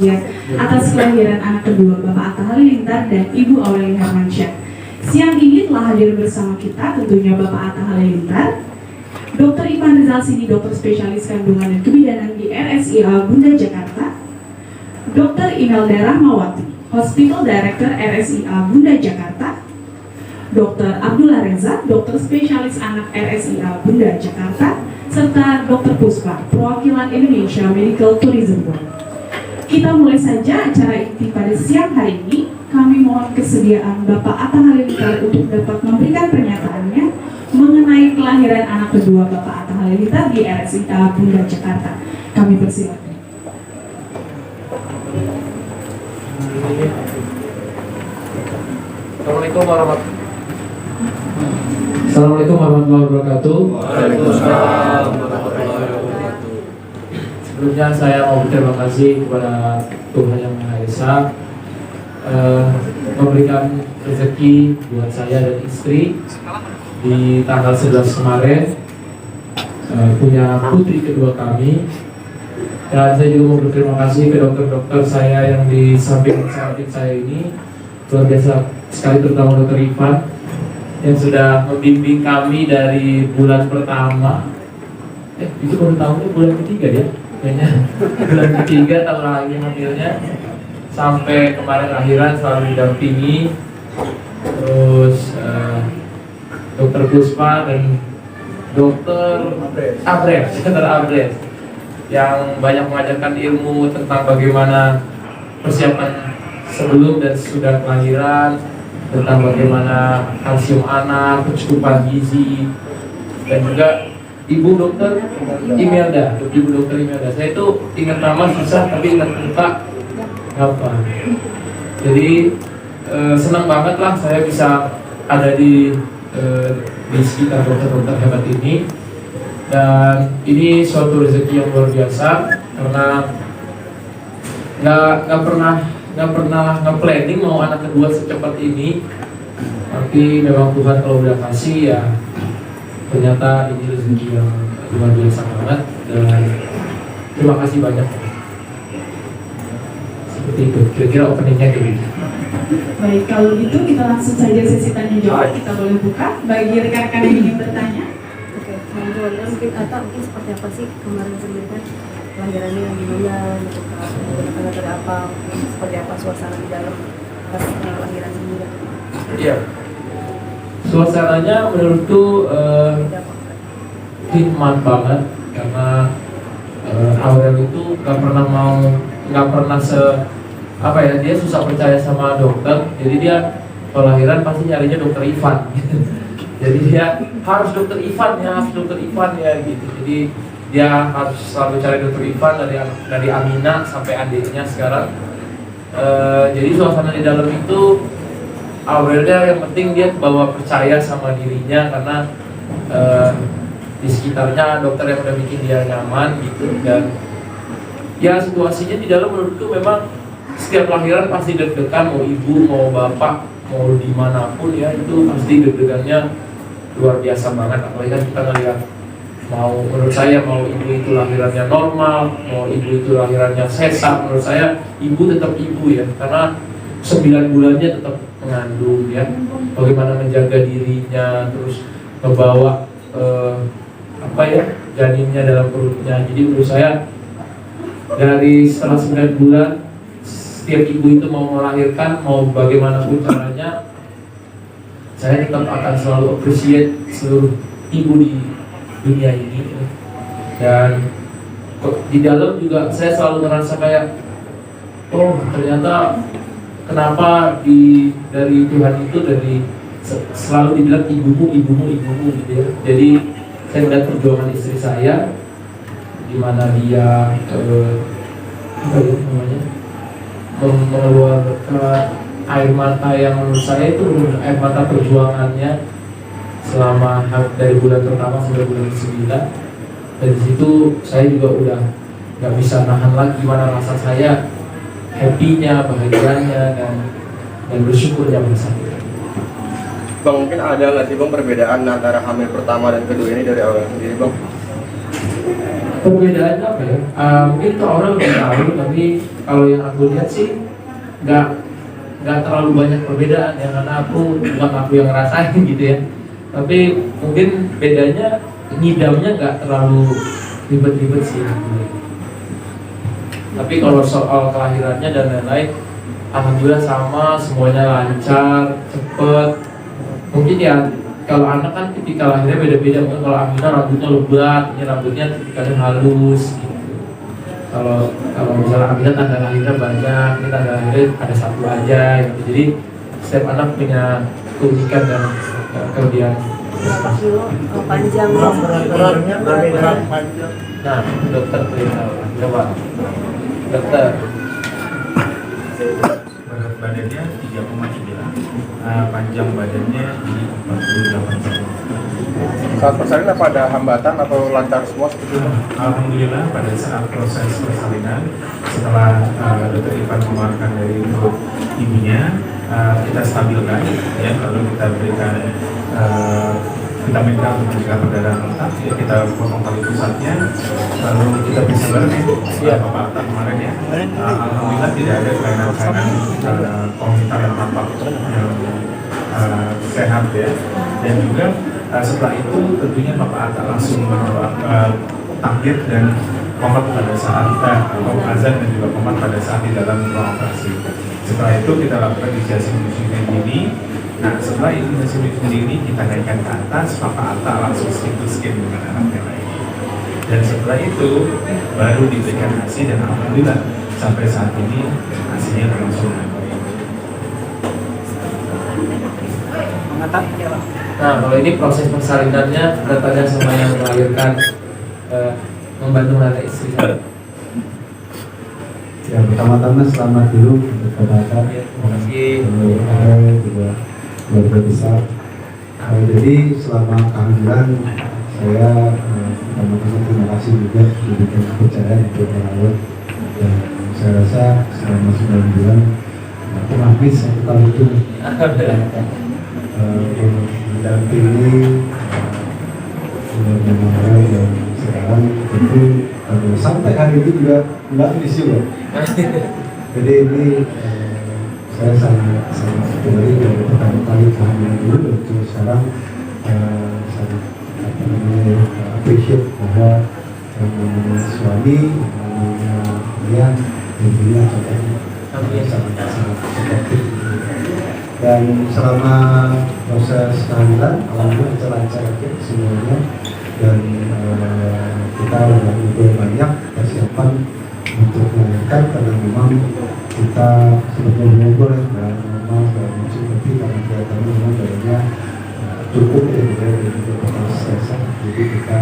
berbahagia atas kelahiran anak kedua Bapak Atta Halilintar dan Ibu Aurelia Hermansyah. Siang ini telah hadir bersama kita tentunya Bapak Atta Halilintar, Dr. Ivan Rizal Sidi, dokter spesialis kandungan dan kebidanan di RSIA Bunda Jakarta, Dr. Imelda Rahmawati, Hospital Director RSIA Bunda Jakarta, Dr. Abdullah Reza, dokter spesialis anak RSIA Bunda Jakarta, serta Dr. Puspa, perwakilan Indonesia Medical Tourism Board. Kita mulai saja acara inti pada siang hari ini. Kami mohon kesediaan Bapak Atta Halilintar untuk dapat memberikan pernyataannya mengenai kelahiran anak kedua Bapak Atta Halilintar di RSIA Bunda Jakarta. Kami persilakan. Assalamualaikum warahmatullahi wabarakatuh. Waalaikumsalam warahmatullahi wabarakatuh. Sebelumnya saya mau berterima kasih kepada Tuhan Yang Maha Esa memberikan rezeki buat saya dan istri di tanggal 11 kemarin, punya putri kedua kami. Dan saya juga mau berterima kasih ke dokter-dokter saya yang di samping saya ini, luar biasa sekali, terutama dokter Ivan yang sudah membimbing kami dari bulan pertama. Itu baru tahunnya bulan ketiga ya, kayaknya bulan ketiga tahun lagi hamilnya, sampai kemarin akhiran selalu didampingi. Terus dokter Puspa dan dokter Abres yang banyak mengajarkan ilmu tentang bagaimana persiapan sebelum dan sesudah kelahiran, tentang bagaimana kalsium anak, kecukupan gizi, dan juga Ibu Dokter Imelda. Saya itu ingat nama susah, tapi ingat muka gampang. Jadi senang banget lah saya bisa ada di sekitar dokter-dokter hebat ini. Dan ini suatu rezeki yang luar biasa, karena nggak pernah nge-planning mau anak kedua secepat ini, tapi memang Tuhan kalau udah kasih ya ternyata ini rezeki yang luar biasa banget. Dan terima kasih banyak. Seperti itu, kira-kira openingnya gitu. Baik, kalau gitu kita langsung saja sesi tanya jawab. Kita boleh buka bagi rekan-rekan yang ingin bertanya. Oke, mungkin Atta seperti apa sih kemarin sendiri kan kelahirannya yang gimana, menggunakan metode apa, seperti apa suasana di dalam pas kelahiran sendiri? Iya, suasananya menurutku hikmat banget, karena Aurel itu nggak pernah dia susah percaya sama dokter. Jadi dia kalau lahiran pasti nyarinya dokter Ivan. Jadi dia harus dokter Ivan ya gitu. Jadi dia harus selalu cari dokter Ivan dari Amina sampai adiknya sekarang. Jadi suasana di dalam itu Aurelnya yang penting dia bawa percaya sama dirinya, karena di sekitarnya dokter yang udah bikin dia nyaman gitu. Dan ya situasinya di dalam menurutku memang setiap lahiran pasti deg-degan, mau ibu mau bapak mau dimanapun ya, itu pasti deg-degannya luar biasa banget. Apalagi kan kita ngeliat, menurut saya mau ibu itu lahirannya normal, mau ibu itu lahirannya sesar, menurut saya ibu tetap ibu ya, karena 9 bulannya tetap mengandung ya. Bagaimana menjaga dirinya, terus membawa janinnya dalam perutnya. Jadi menurut saya dari setelah 9 bulan, setiap ibu itu mau melahirkan, mau bagaimanapun caranya, saya tetap akan selalu appreciate seluruh ibu di dunia ini. Dan di dalam juga saya selalu merasa kayak, oh ternyata kenapa dari Tuhan itu selalu dibilang ibumu gitu ya. Jadi saya melihat perjuangan istri saya, di mana dia mengeluarkan air mata yang menurut saya itu air mata perjuangannya selama dari bulan pertama sampai bulan ke-9. Dari situ saya juga udah nggak bisa nahan lagi gimana rasa saya happy-nya, bahagianya, dan bersyukurnya bersama. Bang, mungkin ada nggak sih Bang perbedaan antara hamil pertama dan kedua ini dari awal sendiri Bang? Perbedaannya apa ya? Mungkin tuh orang lebih tahu, tapi kalau yang aku lihat sih nggak terlalu banyak perbedaan ya, karena bukan aku yang ngerasain gitu ya. Tapi mungkin bedanya ngidamnya nggak terlalu ribet-ribet sih. Tapi kalau soal kelahirannya dan lain-lain, alhamdulillah sama, semuanya lancar, cepet. Mungkin ya kalau anak kan tipikal lahirnya beda-beda. Mungkin kalau Aminah rambutnya lebat, ini rambutnya tipikalnya halus gitu. Kalau misalnya Aminah tanda lahirnya banyak, ini tanda lahirnya ada satu aja gitu. Jadi setiap anak punya keunikan dan kelebihan. Berapa kilo panjangnya? Nah, dokter beritahu, coba dokter. Berat badannya 3,3, panjang badannya di 48 cm. Saat persalinan apa ada hambatan atau lancar semua seperti itu? Alhamdulillah pada saat proses persalinan, setelah Dr. Ivan mengeluarkan dari perut ibunya, kita stabilkan, ya, lalu kita berikan vitamin K untuk mencegah perdarahan otak, ya, kita potong tali pusatnya, lalu kita bisa ya, Bapak Atta kemarin ya. Alhamdulillah tidak ada kelainan-kelainan komunitas yang tampak yang sehat ya, dan juga setelah itu tentunya Bapak Atta langsung menolak takbir dan qomat pada saat azan dan juga qomat pada saat di dalam ruang operasi. Setelah itu kita lakukan inisiasi menyusui ini. Nah, setelah inisiasi menyusui ini kita naikkan ke atas, Bapak Atta langsung skin to skin dengan anaknya lain. Dan setelah itu baru diberikan ASI dan alhamdulillah sampai saat ini ASI-nya berlangsung dengan baik. Nah, kalau ini proses persalinannya katanya sama yang melahirkan membantu melahirkan istri saya. Ya, pertama-tama selamat dulu untuk Bapak. Terima kasih. Juga keluarga besar. Jadi selama kehamilan saya pertama-tama terima kasih juga diberikan kepercayaan untuk merawat, dan saya rasa selama 9 bulan aku habis satu kali itu mendampingi memang dan sekarang tentu sampai hari ini juga nggak habis juga. Jadi ini saya sangat sekali dari pertama kali kehamilan dulu, dan terus sekarang sangat appreciate bahwa yang namanya suami, yang namanya dia tentunya sangat seperti dan selama proses kehamilan alhamdulillah lancar aja semuanya, dan kita lebih banyak persiapan untuk melahirkan karena memang kita sudah ngobrol ya, memang seperti karena kelihatannya memang badannya cukup ya, dari proses sesar, jadi kita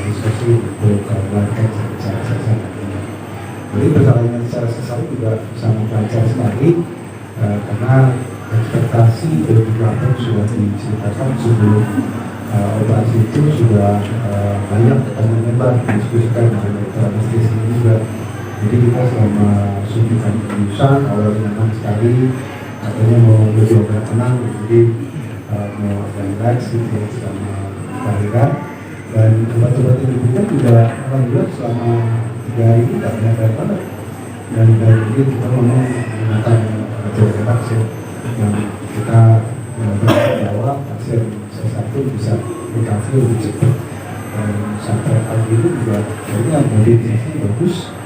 diskusi untuk melahirkan secara sesar. Jadi persalinan secara sesar juga sangat lancar sekali karena ekspektasi dari belakang sudah diceritakan sebelum operasi itu sudah banyak menyebar diskusikan dengan dokter anestesi ini juga. Jadi kita selama suntikan keputusan awalnya nyaman sekali, katanya mau lebih tenang, jadi mau relax gitu ya selama kehamilan, dan obat-obat yang diberikan juga alhamdulillah selama 3 hari ini tidak banyak banget, dan dari ini kita memang menggunakan obat pasien yang kita berharap bahwa pasien satu bisa recovery lebih cepat, dan sampai hari ini juga ini yang mobilitasnya bagus,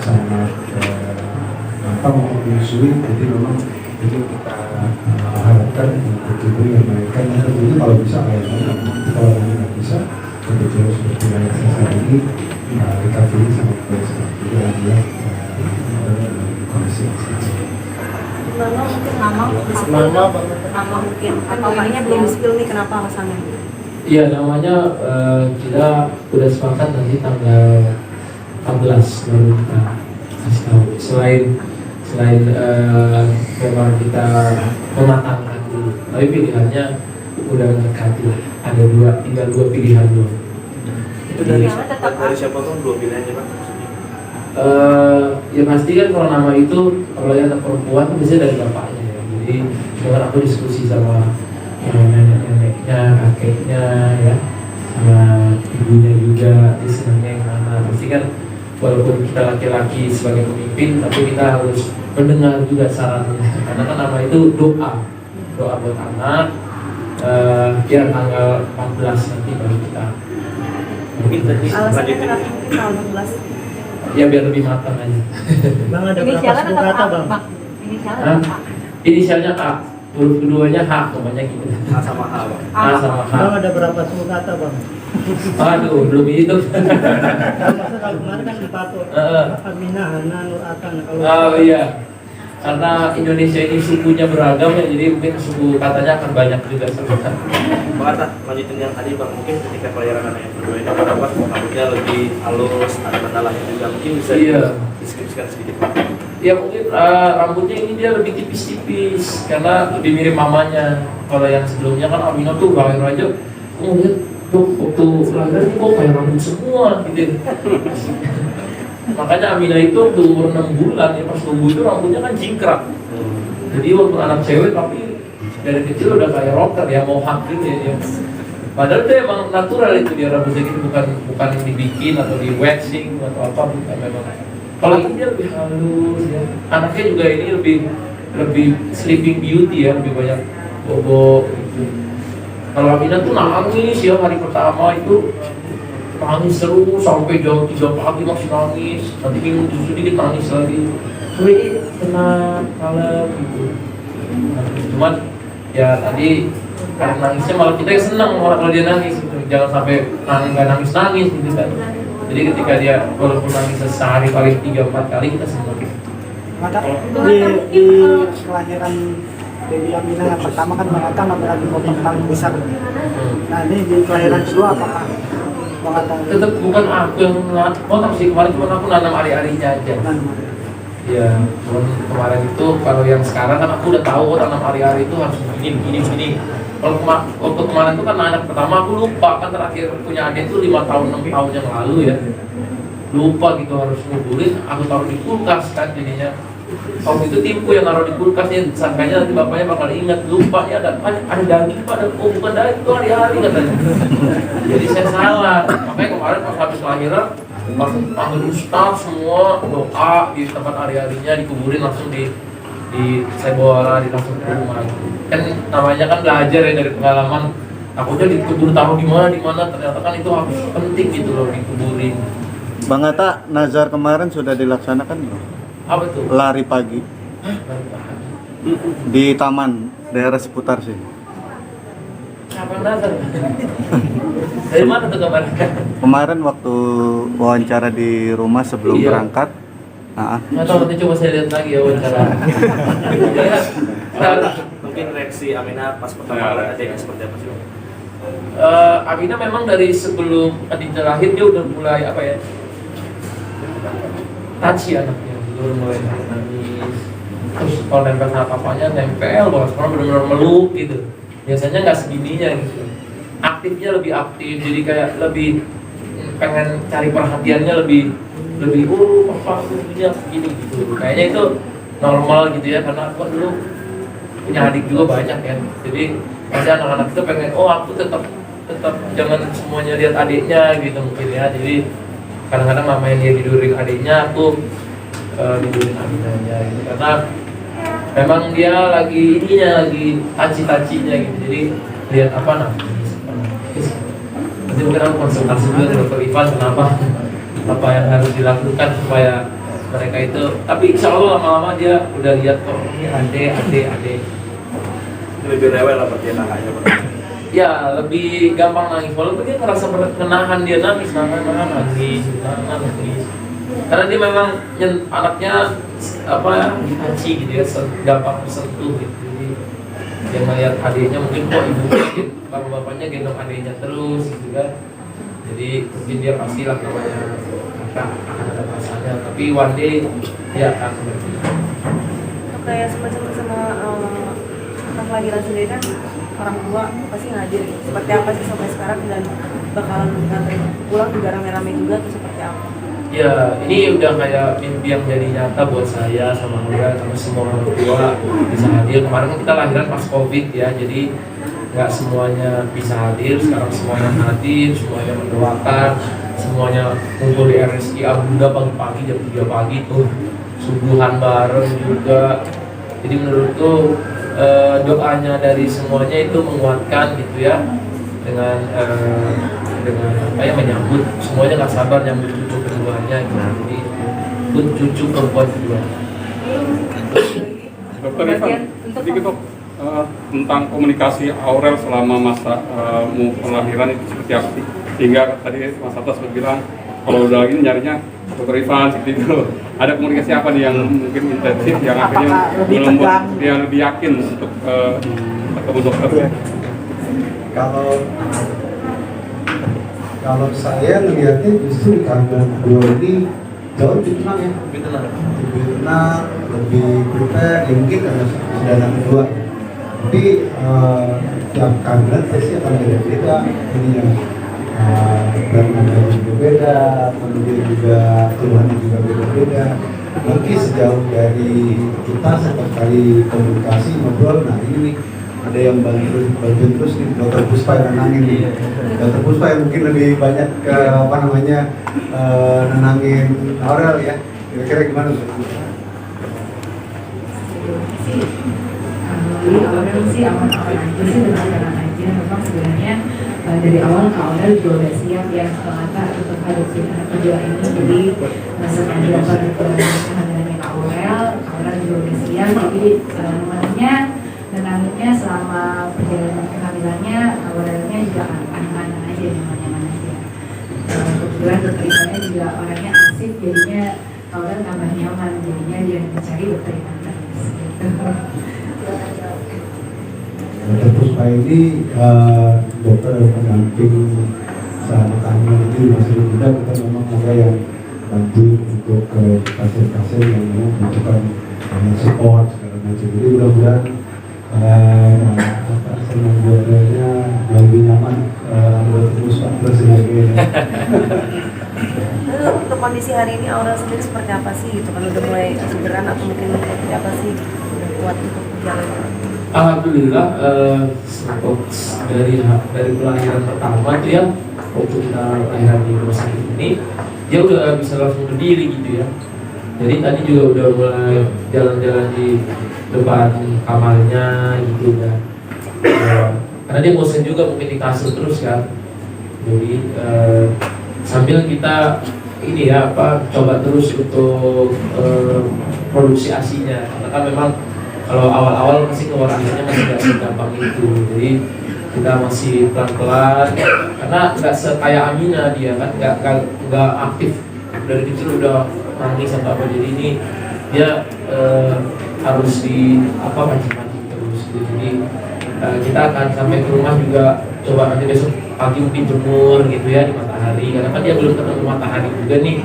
sangat gampang untuk menyusui. Jadi memang ini kita harapkan untuk diberi yang mereka yang tentunya kalau bisa kalau nggak bisa kebetulan seperti yang saya ini recovery sangat baik seperti itu dia kondisi Nama mungkin atau kayaknya belum spill nih, kenapa alasannya? Iya, namanya kita udah sepakat nanti tanggal 14 baru kita kasih tahu. Selain memang kita mematangkan dulu, tapi pilihannya udah mendekati lah. Tinggal dua pilihan doang. Itu dari siapa tuh 2 pilihannya Pak? Ya pasti kan kalau nama itu kalau yang anak perempuan itu biasanya dari bapaknya ya. Jadi dengan aku diskusi sama nenek-neneknya, kakeknya ya, sama ibunya juga dia senangnya yang mana. Pasti kan walaupun kita laki-laki sebagai pemimpin, tapi kita harus mendengar juga sarannya. Karena kan nama itu doa buat anak. Ya tanggal 14 nanti baru kita. Mungkin tadi Alasannya lanjutin. kenapa mungkin tahun 14? Ya biar lebih matang aja. Bang ada berapa Inisialnya suku tetap kata A, bang? Pak. Inisialnya Hah? tetap A. Inisialnya A, huruf keduanya H, namanya gitu. A sama A, Bang. A sama H. Bang ada berapa suku kata bang? Aduh, belum itu. Masa kalau kemarin kan dipatok Aminah, Hana, Nur Akan. Oh iya, karena Indonesia ini sukunya beragam ya, jadi mungkin suku katanya akan banyak juga sebenarnya. Bang Atta, lanjutin yang tadi Bang, mungkin ketika pelayaran anak yang kedua ini kenapa rambutnya lebih halus, ada tanda lahir juga, mungkin bisa Iya. deskripsikan sedikit Bang. Ya mungkin rambutnya ini dia lebih tipis-tipis karena lebih mirip mamanya. Kalau yang sebelumnya kan Aminah tuh lahir aja, lihat tuh waktu lahir ini kok kayak rambut semua gitu. Makanya Aminah itu waktu umur 6 bulan ya, pas tumbuh itu rambutnya kan jingkrak. Jadi waktu anak cewek tapi dari kecil udah kayak rocker ya, mohawk gitu ya dia. Padahal itu emang natural itu dia rambutnya gitu, bukan dibikin atau di waxing atau apa, bukan memang. Kalau ini dia lebih halus ya. Anaknya juga ini lebih sleeping beauty ya, lebih banyak bobo gitu. Kalau Aminah tuh nangis ya hari pertama itu, nangis terus sampai jam 3 pagi masih nangis, nanti minum susu dikit nangis lagi. Tapi tenang, kalem gitu. Cuman ya tadi karena nangisnya malah kita yang senang orang kalau dia nangis gitu. Jangan sampai nggak nangis gitu kan. Jadi ketika dia walaupun nangis sehari paling 3-4 kali kita senang. Maka di kelahiran Dewi Aminah yang pertama kan mengatakan lagi potong tang besar. Nah ini di kelahiran kedua apakah mengatakan Tetap bukan aku yang potong sih, kemarin cuma aku nanam ari-arinya aja. Ya, cuman kemarin itu kalau yang sekarang kan aku udah tahu tanam ari-ari itu harus begini. Kalau waktu kemarin itu kan anak pertama aku lupa, kan terakhir punya adik itu 5 tahun 6 tahun yang lalu ya. Lupa gitu harus nguburin, aku taruh di kulkas kan jadinya. Waktu itu timku yang naruh di kulkasnya, sangkanya nanti bapaknya bakal ingat, lupa ya ada daging pada, oh bukan daging itu hari-hari katanya. Jadi saya salah, makanya kemarin pas habis lahiran langsung panggil ustaz semua doa di tempat hari-harinya dikuburin langsung di saya bawa lari langsung ke rumah. Kan namanya kan belajar ya dari pengalaman. Takutnya dikubur taruh di mana ternyata kan itu harus penting gitu loh dikuburin. Bang Atta, nazar kemarin sudah dilaksanakan belum? Apa tuh? Lari pagi di taman daerah seputar sini. Kapan nazar? Dari mana tuh kabarnya? Kemarin waktu wawancara di rumah sebelum Iya. berangkat. Nggak tahu, nanti coba saya lihat lagi ya wawancara. Mungkin reaksi Aminah pas pertama kali adiknya seperti apa sih Bang? Aminah memang dari sebelum adiknya lahir dia udah mulai apa ya? Touchy anaknya, udah mulai nangis. Terus kalau nempel sama papanya nempel banget, sekarang benar-benar meluk gitu. Biasanya nggak segininya gitu. Aktifnya lebih aktif, jadi kayak lebih pengen cari perhatiannya lebih papa punya gini gitu. Kayaknya itu normal gitu ya, karena aku dulu punya adik juga banyak ya. Jadi pasti anak-anak itu pengen, aku tetap jangan semuanya lihat adiknya gitu mungkin ya. Jadi kadang-kadang mamanya dia tidurin adiknya, aku tidurin Aminahnya gitu. Karena memang dia lagi taci-tacinya gitu. Jadi lihat apa nangis. Nanti mungkin aku konsultasi juga ke Dr. Ivan kenapa apa yang harus dilakukan supaya mereka itu. Tapi insya Allah lama-lama dia udah lihat kok ini adek. Lebih rewel lah berarti anaknya Bang. Ya lebih gampang nangis, walaupun dia ngerasa menahan dia nangis. Karena dia memang anaknya ditaci gitu ya, gampang tersentuh gitu. Jadi dia melihat adiknya mungkin kok ibunya bapak-bapaknya gendong adiknya terus gitu kan. Jadi mungkin dia pastilah namanya akan ada pasannya, tapi one day dia akan berhenti. Untuk kayak semacam sama pas lahiran sendiri kan orang tua pasti ngajar seperti apa sih sampai sekarang dan bakalan nganterin pulang juga rame-rame juga atau seperti apa? Ya, ini udah kayak mimpi yang jadi nyata buat saya sama Aulia sama semua orang tua bisa hadir. Kemarin kan kita lahiran pas COVID ya, jadi nggak semuanya bisa hadir. Sekarang semuanya hadir, semuanya mendoakan, semuanya ngumpul di RSI Abunda pagi-pagi jam 3 pagi tuh subuhan bareng juga. Jadi menurutku doanya dari semuanya itu menguatkan gitu ya, dengan apa ya, menyambut semuanya, nggak sabar nyambut cucu keduanya gitu. Jadi pun cucu perempuan kedua. Dokter Ivan, sedikit dok, tentang komunikasi Aurel selama masa pelahiran itu seperti apa sih? Sehingga tadi Mas Atas bilang kalau udah ini nyarinya Dokter Ivan seperti itu. Ada komunikasi apa nih yang mungkin intensif yang akhirnya membuat dia lebih yakin untuk ketemu dokter? Kalau saya melihatnya justru di kehamilan kedua ini jauh lebih tenang ya, lebih tenang, lebih prepare, ya mungkin karena sudah anak kedua. Tapi tiap kehamilan pasti akan beda-beda ininya, berat juga beda, kemudian juga keluhannya juga beda-beda. Mungkin sejauh dari kita setiap kali komunikasi ngobrol, nah ini nih ada yang bantuin terus nih, Dokter Puspa yang nenangin nih. Dokter Puspa yang mungkin lebih banyak ke nenangin Aurel ya. Kira-kira gimana tuh? Jadi Aurel sih aman-aman aja sih, tenang-tenang aja. Memang sebenarnya dari awal Kak Aurel juga udah siap ya kata untuk hadapin anak kedua ini. Jadi sepanjang kehamilannya Kak Aurel juga udah siap. Jadi namanya nenanginnya selama perjalanan kehamilannya, Aurelnya juga aman-aman aja, nyaman-nyaman aja. Kebetulan dokter Ivannya juga orangnya asik, jadinya Aurel tambah nyaman, jadinya dia mencari dokter Ivan terus gitu. Dokter Puspa ini dokter pendamping selama kehamilan ini masih muda. Kita memang ada yang bantu untuk pasien-pasien yang memang membutuhkan support segala macam. Jadi mudah-mudahan senang buatnya lebih nyaman Dokter Puspa plus sebagainya. Untuk kondisi hari ini Aurel sendiri seperti apa sih gitu kan, udah mulai segeran atau mungkin seperti apa sih, udah kuat untuk berjalan? Alhamdulillah dari pelahiran pertama tuh ya, waktu kita lahiran di rumah sakit ini dia udah bisa langsung berdiri gitu ya. Jadi tadi juga udah mulai jalan-jalan di depan kamarnya gitu kan. Karena dia bosan juga mungkin di kasur terus kan. Jadi sambil kita ini ya coba terus untuk produksi ASI-nya, karena kan memang kalau awal-awal masih keluar airnya masih nggak segampang itu. Jadi kita masih pelan-pelan, karena nggak sekaya Amina dia kan, nggak aktif dari kecil udah nangis atau apa. Jadi ini dia harus di pancing-pancing terus. Jadi kita akan sampai ke rumah juga coba nanti besok pagi mungkin jemur gitu ya di matahari, karena kan dia belum ketemu matahari juga nih.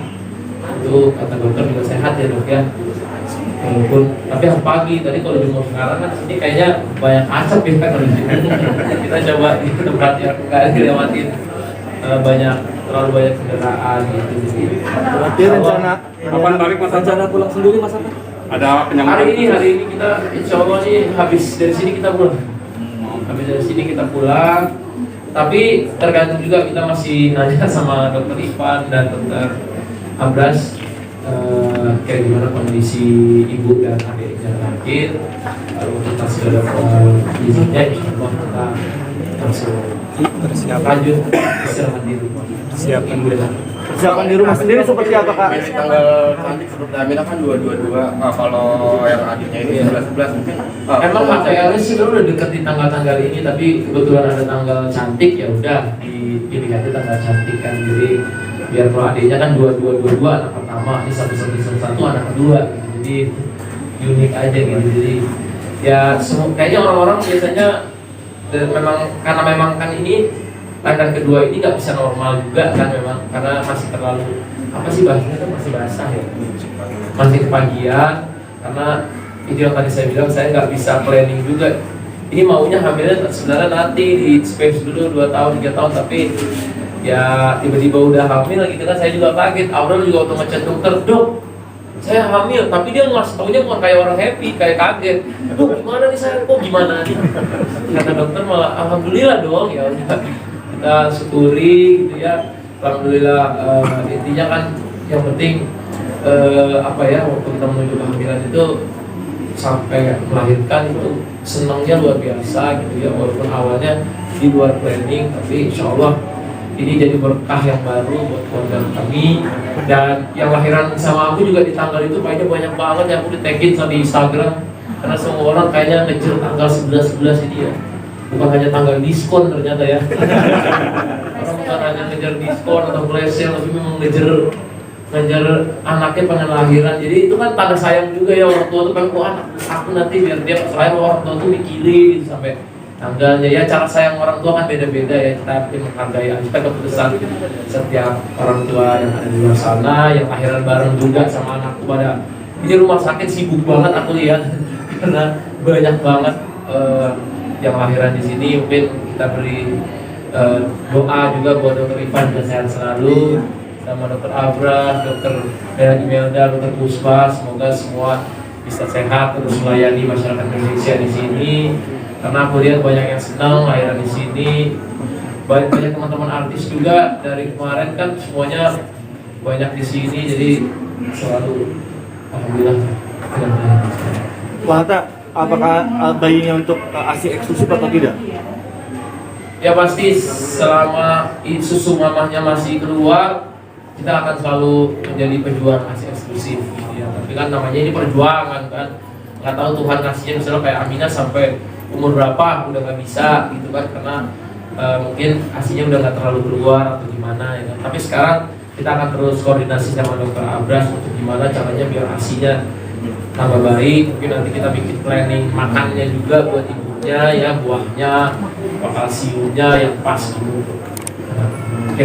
Itu kata dokter juga sehat ya dok ya. Walaupun tapi harus pagi. Tadi kalau jemur sekarang kan sini kayaknya banyak asap ya kan. Kita coba di tempat yang nggak dilewatin terlalu banyak kendaraan gitu. Berarti rencana Kapan balik Mas? rencana pulang sendiri Mas apa? Ada penyambatan? Hari ini kita insya Allah nih habis dari sini kita pulang. Habis dari sini kita pulang. Tapi tergantung juga, kita masih nanya sama Dokter Ivan dan Dokter Abras kayak gimana kondisi ibu dan adiknya terakhir. Lalu kita sudah dapat izinnya, insya Allah kita langsung lanjut istirahat di rumah. Siapkan di rumah sendiri seperti apa Kak? Ini tanggal cantik seperti Amina kan 222. Kalau yang adiknya ini 11 mungkin. Emang HTL sih udah deket di tanggal-tanggal ini, tapi kebetulan ada tanggal cantik ya udah dipilih aja tanggal cantik kan. Jadi biar kalau adiknya kan 2222 anak pertama, ini 1111 anak kedua gitu. Jadi unik aja gitu. Jadi ya kayaknya orang-orang biasanya karena memang kan ini lahiran kedua ini nggak bisa normal juga kan, memang karena masih terlalu bahasanya kan masih basah ya, masih kepagian. Karena itu yang tadi saya bilang, saya nggak bisa planning juga. Ini maunya hamilnya sebenarnya nanti di space dulu 2 tahun 3 tahun, tapi ya tiba-tiba udah hamil gitu kan. Saya juga kaget. Aurel juga waktu ngechat dokter, dok saya hamil, tapi dia ngasih taunya bukan kayak orang happy, kayak kaget. Aduh, gimana nih saya, kok gimana nih? Kata dokter malah, alhamdulillah dong, ya udah kita syukuri gitu ya. Alhamdulillah, intinya kan yang penting waktu kita menuju kehamilan itu sampai melahirkan itu senangnya luar biasa gitu ya, walaupun awalnya di luar planning, tapi insya Allah ini jadi berkah yang baru buat keluarga kami. Dan yang lahiran sama aku juga di tanggal itu kayaknya banyak banget yang aku di-tagin sama di Instagram, karena semua orang kayaknya ngejar tanggal 11 ini ya, bukan hanya tanggal diskon ternyata ya. Orang bukan hanya ngejar diskon atau flash sale, tapi memang ngejar anaknya pengen lahiran. Jadi itu kan tanda sayang juga ya, orang tua tuh pengen anak aku nanti biar dia pas lahir orang tua tuh mikirin gitu sampai tanggalnya ya. Cara sayang orang tua kan beda-beda ya, kita menghargai aja keputusan setiap orang tua yang ada di luar sana yang lahiran bareng juga sama anakku. Pada ini rumah sakit sibuk banget aku lihat karena banyak banget yang lahiran di sini. Mungkin kita beri doa juga buat Dokter Ivan dan sehat selalu, sama Dokter Abras, Dokter Imelda, Dokter Puspa, semoga semua bisa sehat terus melayani masyarakat Indonesia di sini. Karena aku lihat banyak yang senang lahiran di sini. Banyak teman-teman artis juga dari kemarin kan semuanya banyak di sini, jadi selalu alhamdulillah. Pak Hatta, apakah bayinya untuk ASI eksklusif atau tidak? Ya pasti selama susu mamahnya masih keluar, kita akan selalu menjadi pejuang ASI eksklusif gitu ya. Tapi kan namanya ini perjuangan kan, nggak tahu Tuhan kasihnya misalnya kayak Aminah sampai umur berapa udah nggak bisa gitu kan, karena mungkin ASInya udah nggak terlalu keluar atau gimana ya kan. Tapi sekarang kita akan terus koordinasi sama Dokter Abras untuk gimana caranya biar ASInya tambah baik. Mungkin nanti kita bikin planning makannya juga buat ibunya ya, buahnya, kalsiumnya yang pas gitu. Oke.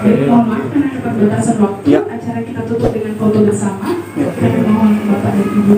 Mohon maaf karena keterbatasan waktu, acara kita tutup dengan foto bersama. Kami mohon Bapak dan Ibu